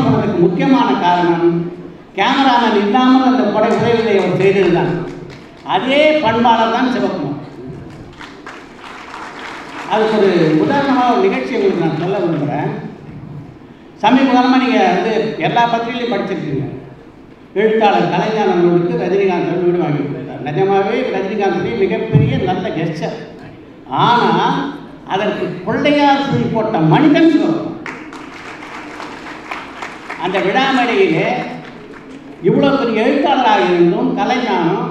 போனதுக்கு முக்கியமான காரணம் கேமராமேன் இல்லாமல் அந்த படை உதவிகளை அவர் செய்ததுதான். அதே பண்பாளர் தான் சிவகுமார். அதுக்கு ஒரு உதாரணமாக ஒரு நிகழ்ச்சி உங்களுக்கு நான் சொல்ல விரும்புகிறேன். சமீப காலமாக நீங்கள் வந்து எல்லா பத்திரிகையிலையும் படிச்சிருக்கீங்க. எழுத்தாளர் கலைஞானவர்களுக்கு ரஜினிகாந்த் வீடு வாங்கி கொடுத்தார். நிஜமாகவே ரஜினிகாந்த் மிகப்பெரிய நல்ல கெஸ்டர். ஆனால் அதற்கு கொள்ளையார் சொல்லி போட்ட மனிதன் சிவகுமார். அந்த விழாமேடையிலே இவ்வளோ பெரிய எழுத்தாளராக இருந்தும் கலைஞானம்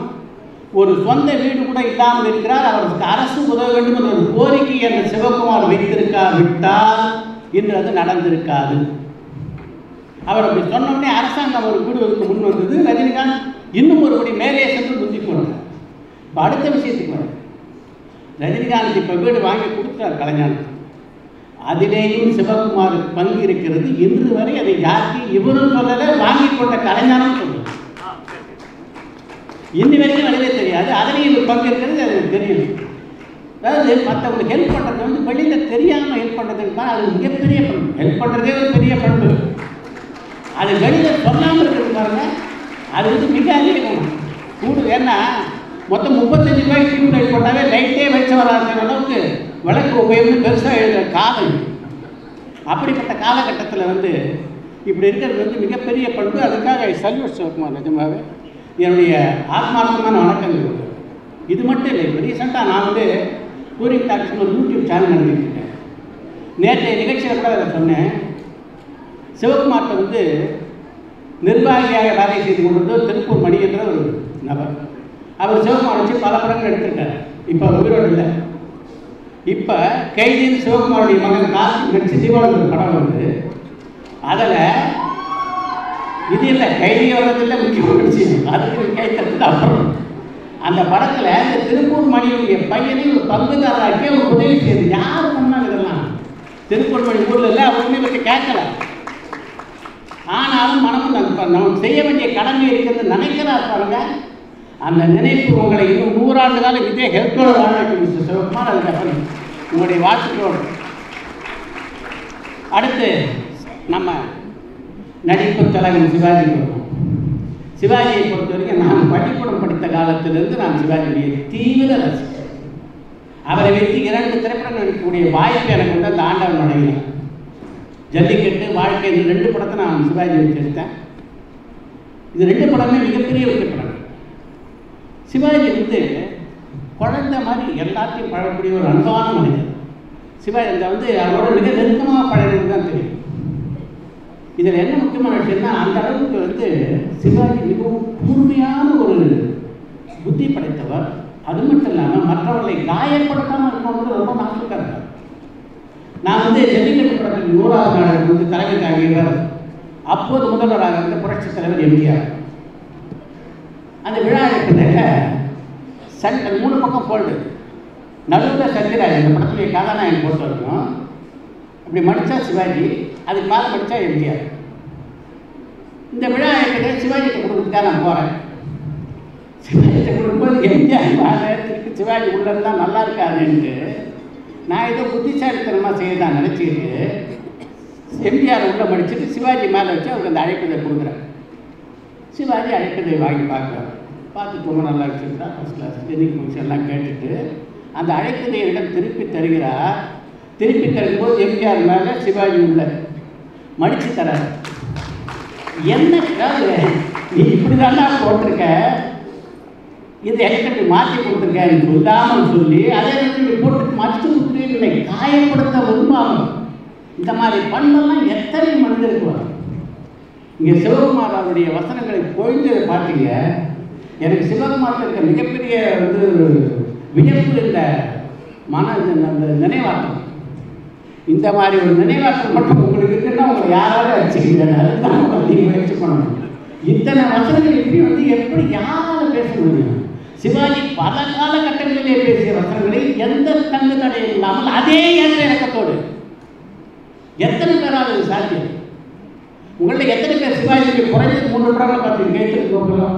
ஒரு சொந்த வீடு கூட இல்லாமல் இருக்கிறார். அவருக்கு அரசு உதவ வேண்டும் என்ற ஒரு கோரிக்கை என்ற சிவகுமார் வைத்திருக்காவிட்டால் இன்று அது நடந்திருக்காது. அவர் அப்படி சொன்னோடனே அரசாங்கம் ஒரு வீடுகளுக்கு முன் வந்தது. ரஜினிகாந்த் இன்னும் ஒருபடி மேலே சென்று முந்தி போனார். இப்போ அடுத்த விஷயத்துக்கு வர ரஜினிகாந்த் இப்போ வீடு வாங்கி கொடுத்தார் கலைஞானத்துக்கு. அதிலேயும் சிவகுமாருக்கு பங்கு இருக்கிறது. இன்று வரை அதை யாருக்கு இவரும் சொல்லலை, வாங்கி கொண்ட கலைஞானம் சொல்லுது. இன்னி வரைக்கும் வெளியே தெரியாது. அதுலேயும் இவர் பங்கு இருக்கிறது அது தெரியும். அதாவது மற்றவங்களுக்கு ஹெல்ப் பண்ணுறது வந்து வெளியில் தெரியாமல் ஹெல்ப் பண்ணுறதுன்னா அது மிகப்பெரிய பண்பு. ஹெல்ப் பண்ணுறதே ஒரு பெரிய பண்பு. அது வெளியில் சொல்லாமல் இருக்கிறது பாருங்க, அது வந்து மிக அதிகம் கூடு. ஏன்னா மொத்தம் 35 ரூபாய்க்கு டியூப் லைட் போட்டாவே லைட்டே வெளிச்சம் வராத அளவுக்கு விளக்கு உபயோகம் பெருசாக எழுதுகிற காலம். அப்படிப்பட்ட காலகட்டத்தில் வந்து இப்படி இருக்கிறது வந்து மிகப்பெரிய பண்பு. அதுக்காக சல்யூட் சிவகுமார். நிஜமாகவே என்னுடைய ஆத்மார்த்தமான வணக்கங்கள். இது மட்டும் இல்லை, இப்போ ரீசெண்டாக நான் வந்து டூரிங் டாக்ஸில் ஒரு யூடியூப் சேனல் நடத்திட்டுருக்கேன். நேற்றைய நிகழ்ச்சியில் கூட அதை சொன்னேன். சிவகுமார்கிட்ட வந்து நிர்வாகியாக வேலை செய்து கொண்டிருந்த திருப்பூர் மணி என்ற ஒரு நபர். அவர் சிவகுமார் வச்சு பல படங்கள் எடுத்திருக்காரு. இப்போ அவர் உயிரோடு இல்லை. இப்போ கைதின் சிவகுமாருடைய மகன் கார்த்திக் நடிச்சு தீபாவளி ஒரு படம் வந்து அதில் இது இல்லை கைதி வர்றதில்லை முக்கியமான விஷயம். அதுக்கு கை தட்டு அப்புறம் அந்த படத்தில் இந்த திருப்பூர் மணியுடைய பையனை ஒரு பங்குதாரராக்கே ஒரு உதவி செய்யுது. யார் பண்ணாங்க இதெல்லாம்? திருப்பூர் மணி ஊரில் இல்லை, அவருமே பற்றி கேட்கல. ஆனாலும் மனமும் நமக்கு செய்ய வேண்டிய கடமை இருக்கிறது நினைக்கிறார் பாருங்க. அந்த நினைப்பு உங்களை இன்னும் 100 ஆண்டு காலம் இதே ஹெல்த்தோடு வாழ வைக்கும் மிஸ்டர் சிவகுமார். அதுக்கப்புறம் உங்களுடைய வாழ்த்துக்களோடு அடுத்து நம்ம நடிப்பு தலைவன் சிவாஜி வருவோம். சிவாஜியை பொறுத்த வரைக்கும் நான் பள்ளிக்கூடம் படித்த காலத்திலிருந்து நான் சிவாஜியுடைய தீவிர ரசிகர். அவரை வைத்து 2 திரைப்படங்கள் நடிக்கக்கூடிய வாய்ப்பு எனக்கு வந்து அந்த ஆண்டவன் வழங்கினார். ஜல்லிக்கட்டு, வாழ்க்கை, இந்த 2 படத்தை நான் சிவாஜி வச்சு எடுத்தேன். இது 2 படமே மிகப்பெரிய வெற்றி படங்கள். சிவாஜி வந்து குழந்தை மாதிரி எல்லாத்தையும் பழகக்கூடிய ஒரு அன்பான மனிதர். சிவாஜி அந்த வந்து அவரோட மிக நெருக்கமாக பழகிறது தான் தெரியும். இதில் என்ன முக்கியமான விஷயம்னா அந்த அளவுக்கு வந்து சிவாஜி மிகவும் கூர்மையான ஒரு புத்தி படைத்தவர். அது மட்டும் இல்லாமல் மற்றவர்களை காயப்படுத்தாமல் இருக்கணும்னு ரொம்ப நாட்டுக்காக இருக்கார். நான் வந்து ஜல்லிக்கட்டு படத்தில் 100வது நாள் வந்து தலைமை தாங்கியவர் அப்போது முதல்வராக இருந்த புரட்சித் தலைவர் எம்ஜிஆர். அந்த விழா இருக்கிறதுல சண்டை 3 பக்கம் போல்டு, நடுவில் சந்திராஜ் இந்த படத்துடைய கதாநாயகன் போட்டு வரணும். அப்படி மடித்தா சிவாஜி, அதுக்கு மேலே மடித்தா எம்ஜிஆர். இந்த விழா இருக்கிறத சிவாஜிக்கு கொடுக்குறதுக்காக நான் போகிறேன். சிவாஜிட்ட கொடுக்கும்போது எம்ஜிஆர் நேரத்துக்கு சிவாஜி உள்ளதெல்லாம் நல்லா இருக்காதுன்ட்டு நான் ஏதோ புத்திசாலித்தனமாக செய்யதான் நினச்சிக்கிட்டு எம்ஜிஆர் உள்ளே மடிச்சுட்டு சிவாஜி மேலே வச்சு அவருக்கு அந்த அழைப்பதை கொடுக்குறேன். சிவாஜி அழைப்பதை வாங்கி பார்க்குறாரு. பார்த்து ரொம்ப நல்லா வச்சுருந்தா ஃபஸ்ட் கிளாஸ் எதிர்க்கு முடிச்சு எல்லாம் கேட்டுட்டு அந்த அழைப்பதை இடம் திருப்பி தருகிறார். திருப்பி தரும்போது எம்ஜிஆர் மேலே சிவாஜி உள்ள மடித்து தரார். என்ன நீ இப்படி தானே போட்டிருக்க, இந்த எலக்ட்ரி மாற்றி கொடுத்துருக்கேன் சொல்லாமல் சொல்லி அதே நேரத்தில் போட்டு மடித்து கொடுத்துட்டு காயப்படுத்த விரும்பாமல் இந்த மாதிரி பண்பெல்லாம் எத்தனை மனிதருக்கு வரும். இங்கே சிவகுமார் அவருடைய வசனங்களை பொழிஞ்சதை பார்த்தீங்க. எனக்கு சிவகுமாரில் இருக்க மிகப்பெரிய வந்து வியப்பு இந்த அந்த நினைவாக்கம். இந்த மாதிரி ஒரு நினைவாக்கம் மட்டும் உங்களுக்கு இருக்குன்னா உங்களை யாராவது அடிச்சுக்கிறீங்க. அதுதான் நீங்கள் முயற்சி பண்ணணும். இத்தனை வசனங்கள் இப்படி வந்து எப்படி யாரால் பேச முடியும்? சிவாஜி பல காலகட்டங்களிலே பேசிய வசனங்களை எந்த தங்கு தடையும் இல்லாமல் அதே ஏற்ற இறக்கத்தோடு எத்தனை பேரால் இது சாத்தியம்? உங்கள்ட்ட எத்தனை பேர் சிவாஜிக்கு குறைஞ்சது 3 படங்களை பார்த்தீங்க? கேட்டுருக்கோம்.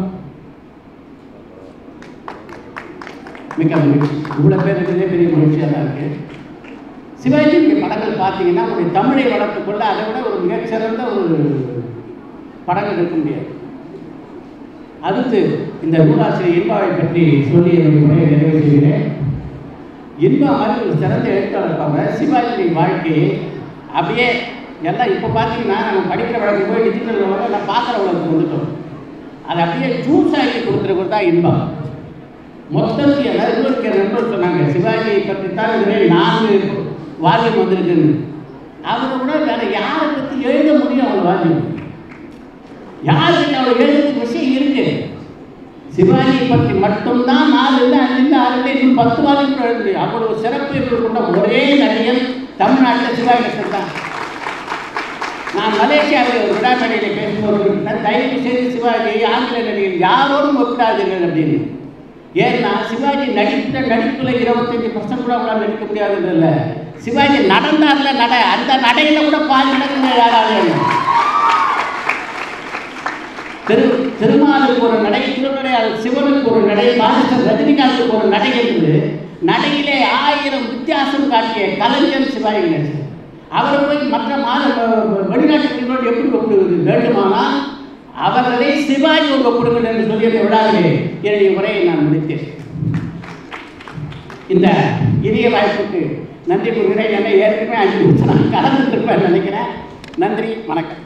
மிக மகிழ்ச்சி. இவ்வளோ பேர் இருக்கிறதே பெரிய மகிழ்ச்சியாக தான் இருக்குது. சிவாஜியுடைய படங்கள் பார்த்தீங்கன்னா உங்களுடைய தமிழை வளர்த்துக்கொள்ள அதை விட ஒரு மிகச்சிறந்த ஒரு படங்கள் இருக்க முடியாது. அடுத்து இந்த நூலாசிரியர் இன்பாவை பற்றி சொல்லி என்னுடைய உரையை நிறைவு செய்கிறேன். இன்பா மாதிரி ஒரு சிறந்த எழுத்தாளர் பாருங்க. சிவாஜியுடைய வாழ்க்கையை அப்படியே எல்லாம் இப்போ பார்த்தீங்கன்னா நம்ம படிக்கிற வழக்கு போய் டிஜிட்டல் உலகம் நான் பார்க்குற உலகத்துக்கு வந்துட்டோம். அதை அப்படியே ஜூஸ் ஆக்கி கொடுத்துருக்கிறது தான் இன்பா. மொத்தத்தில் நண்பருக்கு நண்பர் சொன்னாங்க சிவாஜியை பற்றி தான் இதுவே 4 வால்யூம் வந்திருக்குன்னு. அவரை விட வேற யாரை பற்றி எழுத முடியும்? அவங்க வால்யூம் யாருக்கு அவ்வளோ எழுதுறதுக்கு விஷயம் இருக்கு. சிவாஜியை பற்றி மட்டும்தான் 4 இல்லை 5 இல்லை 6 இல்லை இன்னும் 10 வால்யூம் எழுத முடியும். அவ்வளோ சிறப்பு கொண்ட ஒரே நடிகர் தமிழ்நாட்டில் சிவாஜி கணேசன் தான். நான் மலேசியாவில் ஒரு விழாமேடையில் பேசும்போது தயவு செய்து சிவாஜி ஆங்கில நடிகர் யாரோடும் ஒப்பிடாதீர்கள் அப்படின்னு. ஏன்னா சிவாஜி நடித்த நடிப்பில் 25% கூட அவங்களால் நடிக்க முடியாதுன்னு இல்லை. சிவாஜி நடந்தார்ல அந்த நடையில் கூட பாதி நடக்குங்க யாராவது. திருமாலுக்கு ஒரு நடை, திருநடையால் சிவனுக்கு ஒரு நடை, மாஸ்டர் ரஜினிகாந்துக்கு ஒரு நடை என்று நடையிலே 1000 வித்தியாசம் காட்டிய கலைஞர் சிவாஜி கணேசன். அவர் போய் மற்ற வெளிநாட்டுகளோடு எப்படி ஒப்பிடுவது வேண்டுமானால் அவர்களை சிவாஜி ஒப்பிடுங்கள் என்று சொல்லிய விழாவிலே என்னுடைய உரையை நான் முடித்தேன். இந்த இனிய வாய்ப்புக்கு நன்றி கூறுகிறேன். என்னை ஏற்கனவே 5 நிமிஷம் நான் கலந்துருப்பேன் நினைக்கிறேன். நன்றி, வணக்கம்.